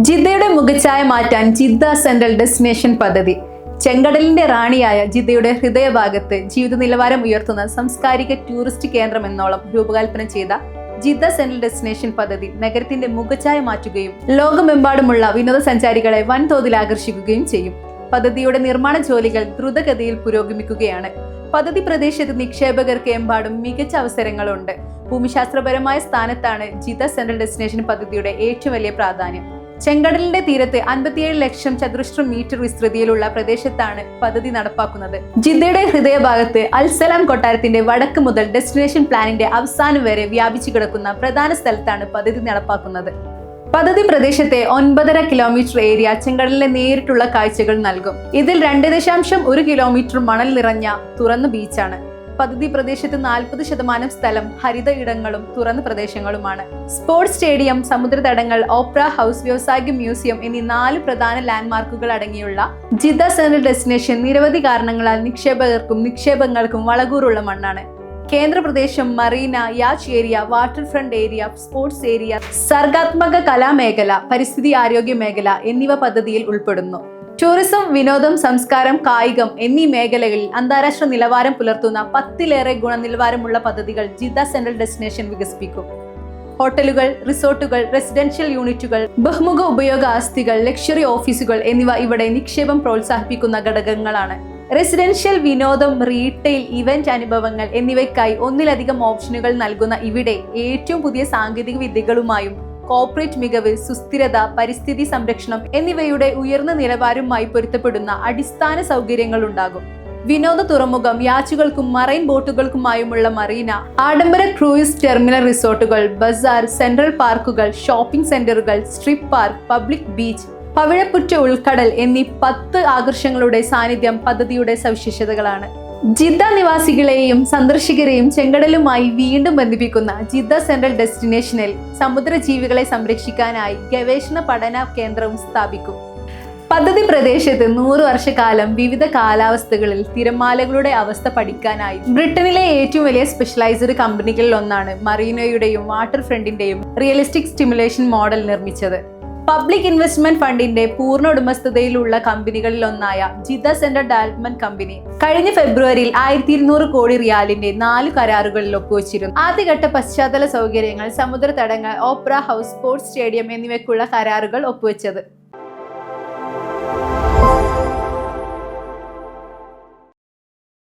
ജിദ്ദയുടെ മുഖച്ഛായ മാറ്റാൻ Jeddah central destination പദ്ധതി. ചെങ്കടലിന്റെ റാണിയായ ജിദ്ദയുടെ ഹൃദയഭാഗത്ത് ജീവിത നിലവാരം ഉയർത്തുന്ന സാംസ്കാരിക ടൂറിസ്റ്റ് കേന്ദ്രം എന്നോളം രൂപകൽപ്പന ചെയ്ത ജിദ്ദ സെൻട്രൽ ഡെസ്റ്റിനേഷൻ പദ്ധതി നഗരത്തിന്റെ മുഖച്ഛായ മാറ്റുകയും ലോകമെമ്പാടുമുള്ള വിനോദസഞ്ചാരികളെ വൻതോതിൽ ആകർഷിക്കുകയും ചെയ്യും. പദ്ധതിയുടെ നിർമ്മാണ ജോലികൾ ദ്രുതഗതിയിൽ പുരോഗമിക്കുകയാണ്. പദ്ധതി പ്രദേശത്ത് നിക്ഷേപകർക്ക് എമ്പാടും മികച്ച അവസരങ്ങളുണ്ട്. ഭൂമിശാസ്ത്രപരമായ സ്ഥാനത്താണ് ജിദ്ദ സെൻട്രൽ ഡെസ്റ്റിനേഷൻ പദ്ധതിയുടെ ഏറ്റവും വലിയ പ്രാധാന്യം. ചെങ്കടലിന്റെ തീരത്ത് 57 ലക്ഷം ചതുരശ്ര മീറ്റർ വിസ്തൃതിയിലുള്ള പ്രദേശത്താണ് പദ്ധതി നടപ്പാക്കുന്നത്. ജിദ്ദയുടെ ഹൃദയഭാഗത്ത് അൽസലാം കൊട്ടാരത്തിന്റെ വടക്ക് മുതൽ ഡെസ്റ്റിനേഷൻ പ്ലാനിന്റെ അവസാനം വരെ വ്യാപിച്ചു കിടക്കുന്ന പ്രധാന സ്ഥലത്താണ് പദ്ധതി നടപ്പാക്കുന്നത്. പദ്ധതി പ്രദേശത്തെ 9.5 കിലോമീറ്റർ ഏരിയ ചെങ്കടലിലെ നേരിട്ടുള്ള കാഴ്ചകൾ നൽകും. ഇതിൽ 2.1 കിലോമീറ്റർ മണൽ നിറഞ്ഞ തുറന്ന ബീച്ചാണ്. പദ്ധതി പ്രദേശത്ത് 40% സ്ഥലം ഹരിത ഇടങ്ങളും തുറന്ന പ്രദേശങ്ങളുമാണ്. സ്പോർട്സ് സ്റ്റേഡിയം, സമുദ്രതടങ്ങൾ, ഓപ്പറ ഹൗസ്, വ്യാവസായിക മ്യൂസിയം എന്നീ 4 പ്രധാന ലാൻഡ്മാർക്കുകൾ അടങ്ങിയുള്ള ജിദ്ദ സെൻട്രൽ ഡെസ്റ്റിനേഷൻ നിരവധി കാരണങ്ങളാൽ നിക്ഷേപകർക്കും നിക്ഷേപങ്ങൾക്കും വളകൂറുള്ള മണ്ണാണ്. കേന്ദ്ര പ്രദേശം marina, yacht area, water front area, sports area, സർഗാത്മക കലാമേഖല, പരിസ്ഥിതി ആരോഗ്യ മേഖല എന്നിവ പദ്ധതിയിൽ ഉൾപ്പെടുന്നു. ടൂറിസം, വിനോദം, സംസ്കാരം, കായികം എന്നീ മേഖലകളിൽ അന്താരാഷ്ട്ര നിലവാരം പുലർത്തുന്ന 10ലേറെ ഗുണനിലവാരമുള്ള പദ്ധതികൾ ജിദ്ദ സെൻട്രൽ ഡെസ്റ്റിനേഷൻ വികസിപ്പിക്കും. ഹോട്ടലുകൾ, റിസോർട്ടുകൾ, റെസിഡൻഷ്യൽ യൂണിറ്റുകൾ, ബഹുമുഖ ഉപയോഗ ആസ്തികൾ, ലക്ഷറി ഓഫീസുകൾ എന്നിവ ഇവിടെ നിക്ഷേപം പ്രോത്സാഹിപ്പിക്കുന്ന ഘടകങ്ങളാണ്. റെസിഡൻഷ്യൽ, വിനോദം, റീറ്റെയിൽ, ഇവന്റ് അനുഭവങ്ങൾ എന്നിവയ്ക്കായി ഒന്നിലധികം ഓപ്ഷനുകൾ നൽകുന്ന ഇവിടെ ഏറ്റവും പുതിയ സാങ്കേതിക വിദ്യകളുമായും കോർപ്പറേറ്റ് മികവ്, സുസ്ഥിരത, പരിസ്ഥിതി സംരക്ഷണം എന്നിവയുടെ ഉയർന്ന നിലവാരവുമായി പൊരുത്തപ്പെടുന്ന അടിസ്ഥാന സൗകര്യങ്ങൾ ഉണ്ടാകും. വിനോദ തുറമുഖം, യാച്ചുകൾക്കും മറൈൻ ബോട്ടുകൾക്കുമായുമുള്ള മറീന, ആഡംബര ക്രൂയിസ് ടെർമിനൽ റിസോർട്ടുകൾ, ബസാർ, സെൻട്രൽ പാർക്കുകൾ, ഷോപ്പിംഗ് സെന്ററുകൾ, സ്ട്രിപ്പ് പാർക്ക്, പബ്ലിക് ബീച്ച്, പവിഴപ്പുറ്റ ഉൾക്കടൽ എന്നീ 10 ആകർഷണങ്ങളുടെ സാന്നിധ്യം പദ്ധതിയുടെ സവിശേഷതകളാണ്. ജിദ്ദ നിവാസികളെയും സന്ദർശകരെയും ചെങ്കടലുമായി വീണ്ടും ബന്ധിപ്പിക്കുന്ന ജിദ്ദ സെൻട്രൽ ഡെസ്റ്റിനേഷനിൽ സമുദ്രജീവികളെ സംരക്ഷിക്കാനായി ഗവേഷണ പഠന കേന്ദ്രവും സ്ഥാപിക്കും. പദ്ധതി പ്രദേശത്ത് 100 വർഷക്കാലം വിവിധ കാലാവസ്ഥകളിൽ തിരമാലകളുടെ അവസ്ഥ പഠിക്കാനായി ബ്രിട്ടനിലെ ഏറ്റവും വലിയ സ്പെഷ്യലൈസ്ഡ് കമ്പനികളിൽ ഒന്നാണ് മറീനയുടെയും വാട്ടർ ഫ്രണ്ടിന്റെയും റിയലിസ്റ്റിക് സ്റ്റിമുലേഷൻ മോഡൽ നിർമ്മിച്ചത്. പബ്ലിക് ഇൻവെസ്റ്റ്മെന്റ് ഫണ്ടിന്റെ പൂർണ്ണ ഉടമസ്ഥതയിലുള്ള കമ്പനികളിൽ ഒന്നായ ജിദ്ദ സെൻട്രൽ ഡെവലപ്മെന്റ് കമ്പനി കഴിഞ്ഞ ഫെബ്രുവരിയിൽ 1200 കോടി റിയാലിന്റെ 4 കരാറുകളിൽ ഒപ്പുവച്ചിരുന്നു. ആദ്യഘട്ട പശ്ചാത്തല സൗകര്യങ്ങൾ, സമുദ്രതടങ്ങൾ, ഓപ്പറ ഹൗസ്, സ്പോർട്സ് സ്റ്റേഡിയം എന്നിവയ്ക്കുള്ള കരാറുകൾ ഒപ്പുവെച്ചത്.